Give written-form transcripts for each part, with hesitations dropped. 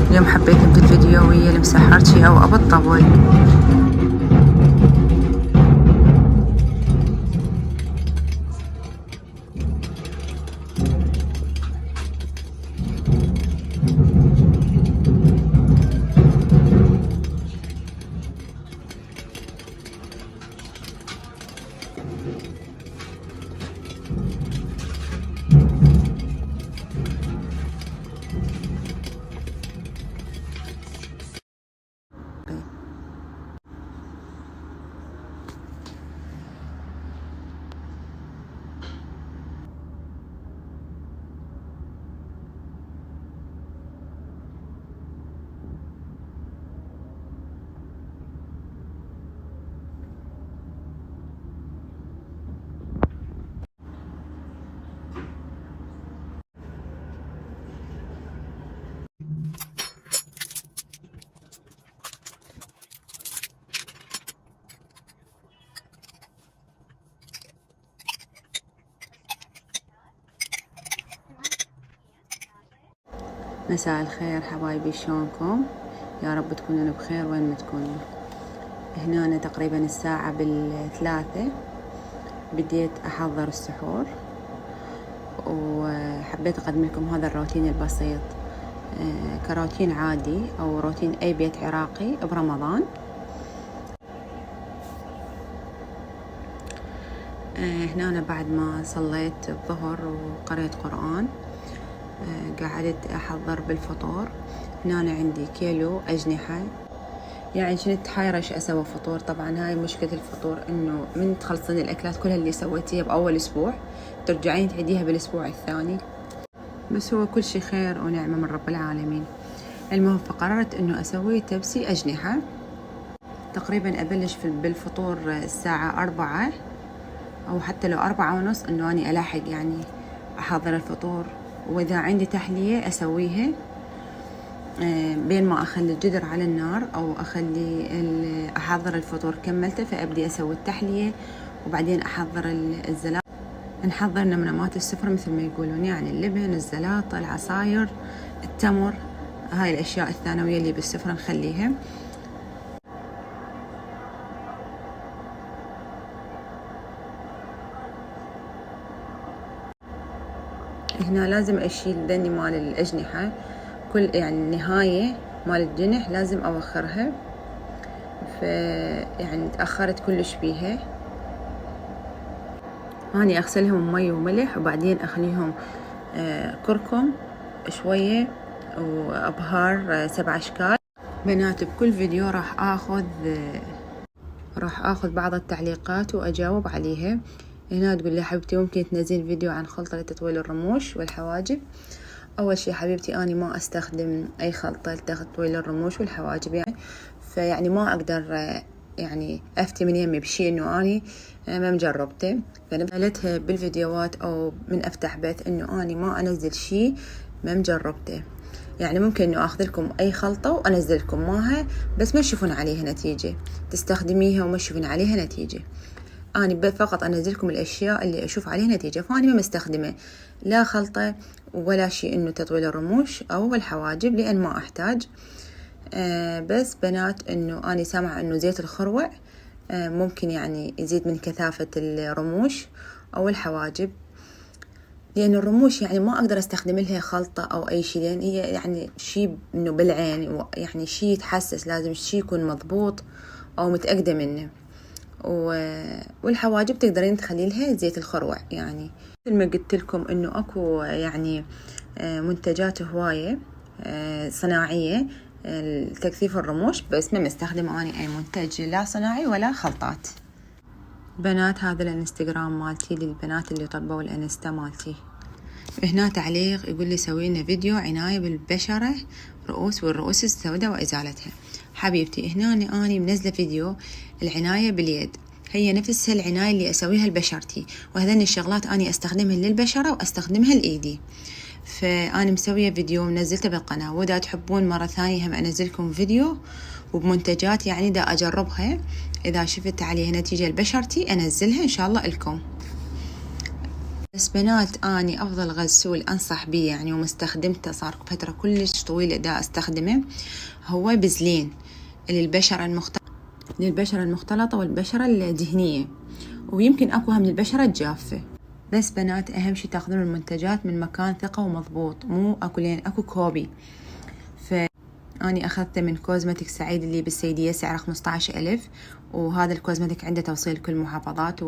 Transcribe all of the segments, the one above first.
اليوم حبيت ابدي الفيديو ويا المسحرتي او ابى الطبل. مساء الخير حبايبي، شلونكم؟ يا رب تكونون بخير وين ما تكونون. هنا أنا تقريبا الساعة 3 بديت أحضر السحور، وحبيت أقدم لكم هذا الروتين البسيط كروتين عادي أو روتين أي بيت عراقي برمضان. هنا أنا بعد ما صليت الظهر وقرأت قرآن قعدت أحضر بالفطور. هنا أنا عندي كيلو أجنحة، يعني كنت حايرة إيش أسوي فطور. طبعا هاي مشكلة الفطور، إنه من تخلصين الأكلات كلها اللي سويتيها بأول أسبوع ترجعين تعيديها بالأسبوع الثاني، بس هو كل شي خير ونعمة من رب العالمين. المهم فقررت إنه أسوي تبسي أجنحة. تقريبا أبلش بالفطور الساعة 4 أو حتى لو 4:30، إنه أني ألاحق يعني أحضر الفطور. وإذا عندي تحلية أسويها بين ما أخلي الجدر على النار أو أحضر الفطور كملته، فأبدي أسوي التحلية وبعدين أحضر الزلات. نحضر نمنمات السفرة مثل ما يقولون، يعني اللبن، الزلاطة، العصاير، التمر، هاي الأشياء الثانوية اللي بالسفرة نخليها. هنا لازم أشيل دني مال الأجنحة، كل يعني النهاية مال الجنح لازم أوخرها، يعني تأخرت كلش بيها. هاني أغسلهم مي وملح وبعدين أخليهم كركم شوية وأبهار 7 أشكال. بنات بكل فيديو راح أخذ بعض التعليقات وأجاوب عليها. هنا تقول لي حبيبتي ممكن تنزل فيديو عن خلطة لتطويل الرموش والحواجب. أول شي حبيبتي أنا ما أستخدم أي خلطة لتطويل الرموش والحواجب، يعني فيعني ما أقدر يعني أفتي من يمي بشي إنه أني ما مجربته. فنبهلتها بالفيديوهات أو من أفتح بث إنه أني ما أنزل شي ما مجربته. يعني ممكن إنه أخذ لكم أي خلطة وأنزل لكم ماها، بس ما تشوفون عليها نتيجة، تستخدميها وما تشوفون عليها نتيجة. أنا فقط أنزلكم الأشياء اللي أشوف عليها نتيجة، فأنا ما مستخدمة لا خلطة ولا شيء إنه تطويل الرموش أو الحواجب، لأن ما أحتاج. بس بنات إنه أنا سامعة إنه زيت الخروع ممكن يعني يزيد من كثافة الرموش أو الحواجب، لأن الرموش يعني ما أقدر أستخدم لها خلطة أو أي شيء، لأن هي يعني شيء إنه بالعين، يعني شيء يتحسس، لازم شيء يكون مضبوط أو متأكدة منه. والحواجب تقدرين تخلي لها زيت الخروع. يعني مثل ما قلت لكم إنه أكو يعني منتجات هواية صناعية لتكثيف الرموش، بس ما مستخدم أنا أي منتج لا صناعي ولا خلطات. بنات هذا الانستغرام مالتي للبنات اللي طلبوا الانستا مالتي. هنا تعليق يقول لي سوي لنا فيديو عناية بالبشرة والرؤوس السوداء وإزالتها. حبيبتي هنا أنا منزلة فيديو العناية باليد، هي نفس العناية اللي أسويها لبشرتي، وهذين الشغلات أنا أستخدمها للبشرة وأستخدمها لإيدي. فأنا مسوية فيديو منزلته بالقناة، وإذا تحبون مرة ثانية هم أنزلكم فيديو وبمنتجات يعني دا أجربها، إذا شفت عليها نتيجة لبشرتي أنزلها إن شاء الله لكم. بس بنات اني افضل غسول انصح بيه يعني ومستخدمته صار فترة كلش طويلة دا استخدمه هو بزلين للبشرة المختلطة والبشرة الدهنية، ويمكن اكو هم للبشرة الجافة. بس بنات اهم شي تاخذون المنتجات من مكان ثقة ومضبوط، مو اكو لين اكو كوبي. أني أخذته من كوزمتيك سعيد اللي بالسيدية، سعره 15,000، وهذا الكوزمتيك عنده توصيل لكل المحافظات،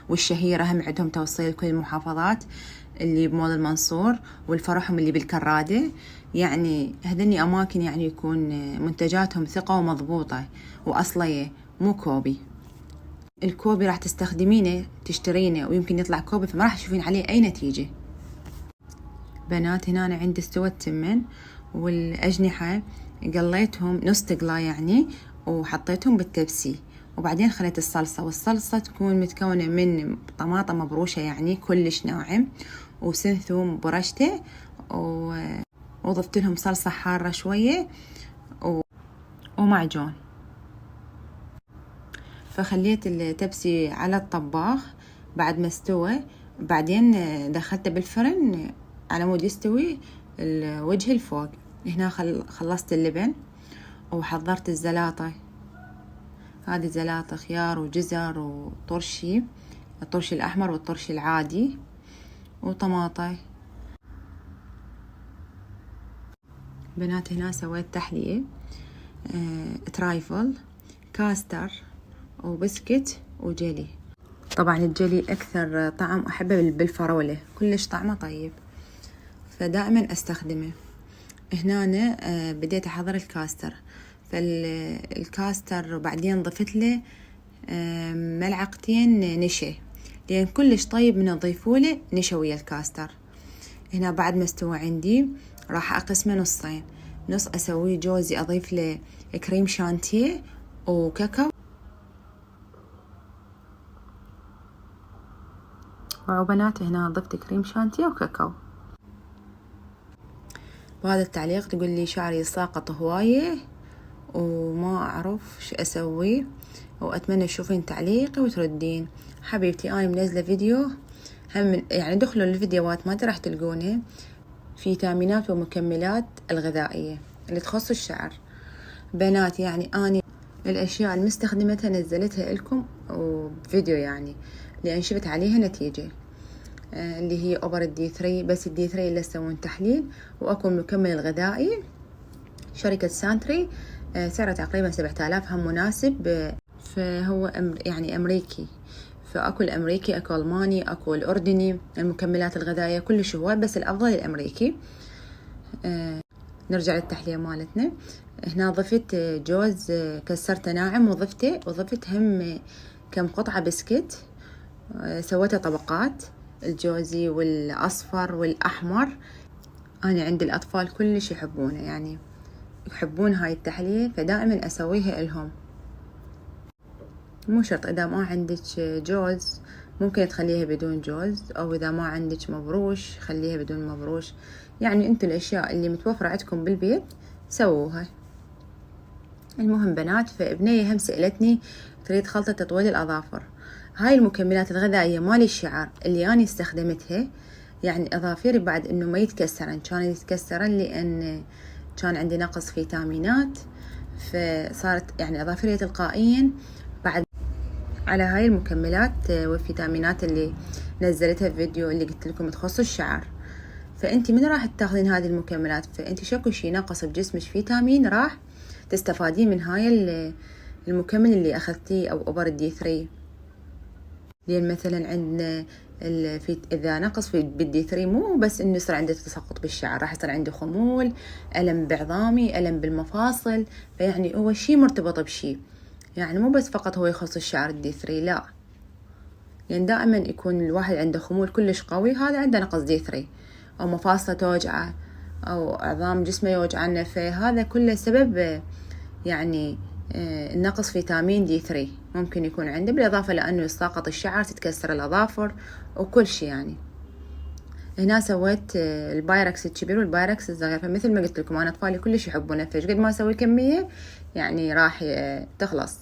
والشهيرة هم عندهم توصيل لكل المحافظات اللي بمول المنصور والفرحهم اللي بالكرادة. يعني هذني أماكن يعني يكون منتجاتهم ثقة ومضبوطة وأصلية، مو كوبي. الكوبي راح تستخدمينه تشترينه ويمكن يطلع كوبي فما راح تشوفين عليه أي نتيجة. بنات هنا أنا عندي استوى التمن والأجنحة قليتهم نص تقلا يعني، وحطيتهم بالتبسي، وبعدين خليت الصلصة، والصلصة تكون متكونة من طماطم مبروشة يعني كلش ناعم، وسنثوم برشته، وضفت لهم صلصة حارة شوية ومعجون. فخليت التبسي على الطباخ بعد ما استوى، بعدين دخلته بالفرن على مود يستوي الوجه الفوق. هنا خلصت اللبن وحضرت الزلاطة، هذه زلاطة خيار وجزر وطرشي، الطرشي الأحمر والطرشي العادي، وطماطة. بنات هنا سويت تحلية ترايفل، كاستر وبسكت وجيلي. طبعا الجيلي أكثر طعم أحبه بالفراولة، كلش طعمه طيب فدائما أستخدمه. هنا بديت أحضر الكاستر، فالكاستر وبعدين ضفت له ملعقتين نشا، لأن كلش طيب من نضيفوله نشا ويا الكاستر. هنا بعد ما استوى عندي راح أقسمه نصين، نص أسويه جوزي أضيف له كريم شانتيه وكاكاو، وبنات هنا ضفت كريم شانتيه وكاكاو. وهذا التعليق تقول لي شعري ساقط هواية وما أعرف شو أسوي، وأتمنى تشوفين تعليقي وتردين. حبيبتي أنا منزلة فيديو هم يعني دخلوا الفيديوهات ما راح تلقونه، فيتامينات ومكملات الغذائية اللي تخص الشعر. بنات يعني أنا الأشياء المستخدمتها نزلتها لكم وفيديو يعني، لأن شفت عليها نتيجة، اللي هي أوبر الدي 3، بس الدي 3 اللي يسوون تحليل، وأكو المكمل الغذائي شركة سانتري، سعره تقريبا 7000، هم مناسب، فهو يعني أمريكي، فأكو الأمريكي أكو ألماني أكو الأردني، المكملات الغذائية كلش هو، بس الأفضل الأمريكي. نرجع للتحلية مالتنا. هنا ضفت جوز كسرته ناعم وضفت هم كم قطعة بسكت، سويتها طبقات، الجوزي والأصفر والأحمر. أنا عندي الأطفال كلش يحبونه، يعني يحبون هاي التحلية فدائما أسويها لهم. مو شرط إذا ما عندك جوز ممكن تخليها بدون جوز، أو إذا ما عندك مبروش خليها بدون مبروش، يعني أنتوا الأشياء اللي متوفرة عندكم بالبيت سووها. المهم بنات، فابنية هم سألتني تريد خلطة تطويل الأظافر. هاي المكملات الغذائية مال الشعر اللي أنا استخدمتها، يعني أظافيري بعد إنه ما يتكسرن، كان يتكسرن لأن كان عندي نقص فيتامينات، فصارت يعني أظافيري تلقائيا بعد على هاي المكملات والفيتامينات اللي نزلتها في فيديو اللي قلت لكم تخص الشعر. فأنت من راح تاخذين هذه المكملات، فأنت شكو شي نقص بجسمك فيتامين راح تستفادين من هاي المكمل اللي أخذتيه، أو أوبر الدي 3. لأن مثلا عندنا إذا نقص بالدي 3 مو بس إنه يصير عندي تساقط بالشعر، راح يصير عندي خمول، ألم بعظامي، ألم بالمفاصل، فيعني هو شي مرتبط بشي، يعني مو بس فقط هو يخص الشعر الدي 3 لا، يعني دائما يكون الواحد عنده خمول كلش قوي هذا عنده نقص دي 3، أو مفاصله توجعه أو عظام جسمه يوجعنا، فهذا كله سبب يعني النقص فيتامين دي 3 ممكن يكون عنده، بالإضافة لأنه يساقط الشعر، تتكسر الأظافر وكل شيء. يعني هنا سويت البايركس الكبير والبايركس الصغير، فمثل ما قلت لكم أنا أطفالي كلش يحبونه، فش قد ما أسوي كمية يعني راح تخلص.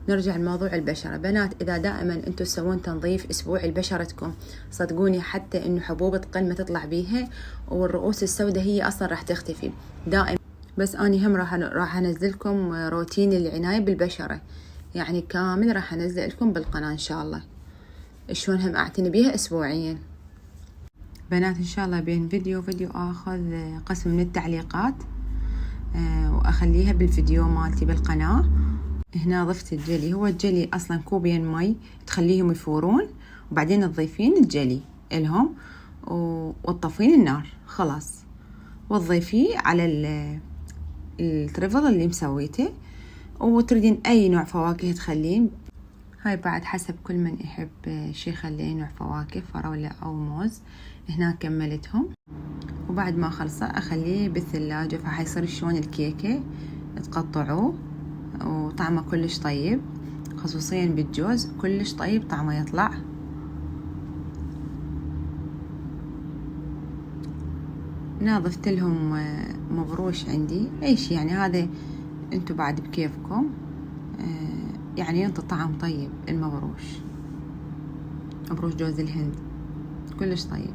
نرجع لموضوع البشرة. بنات إذا دائما أنتوا تسوون تنظيف أسبوعي لبشرتكم، صدقوني حتى إنه حبوب تقل ما تطلع بيها، والرؤوس السوداء هي أصلا راح تختفي دائما. بس أنا هم راح أنزلكم روتين العناية بالبشرة، يعني كامل راح أنزل لكم بالقناة إن شاء الله شلون هم أعتني بيها أسبوعيا. بنات إن شاء الله بين فيديو آخذ قسم من التعليقات وأخليها بالفيديو مالتي بالقناة. هنا ضفت الجلي، هو الجلي أصلا كوبين مي تخليهم يفورون، وبعدين تضيفين الجلي إلهم وتطفين النار خلاص، وتضيفيه على التريفل اللي مسويته، وتريدين أي نوع فواكه تخلين. هاي بعد حسب كل من يحب شي يخلي نوع فواكه، فراولة أو موز. هنا كملتهم، وبعد ما خلصه أخليه بالثلاجة، فحيصير شلون الكيكة تقطعوه وطعمه كلش طيب، خصوصيا بالجوز كلش طيب طعمه يطلع. هنا ضفت لهم مبروش عندي اي شي، يعني هذا انتو بعد بكيفكم، يعني ينطي طعم طيب. المبروش مبروش جوز الهند كلش طيب.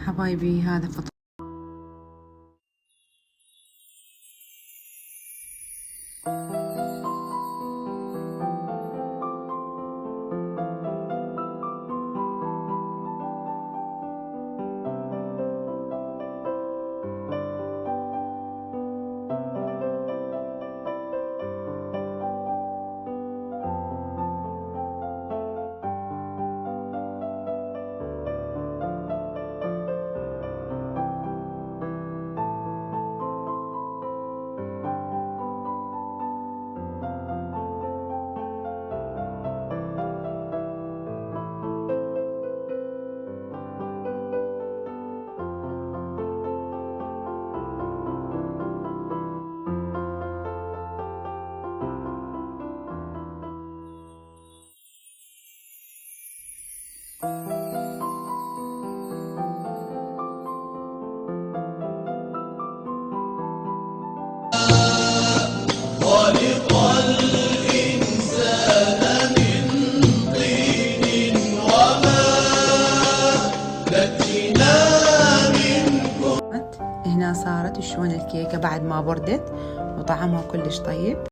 حبايبي هذا فطور. هنا صارت شلون الكيكة بعد ما بردت وطعمها كلش طيب.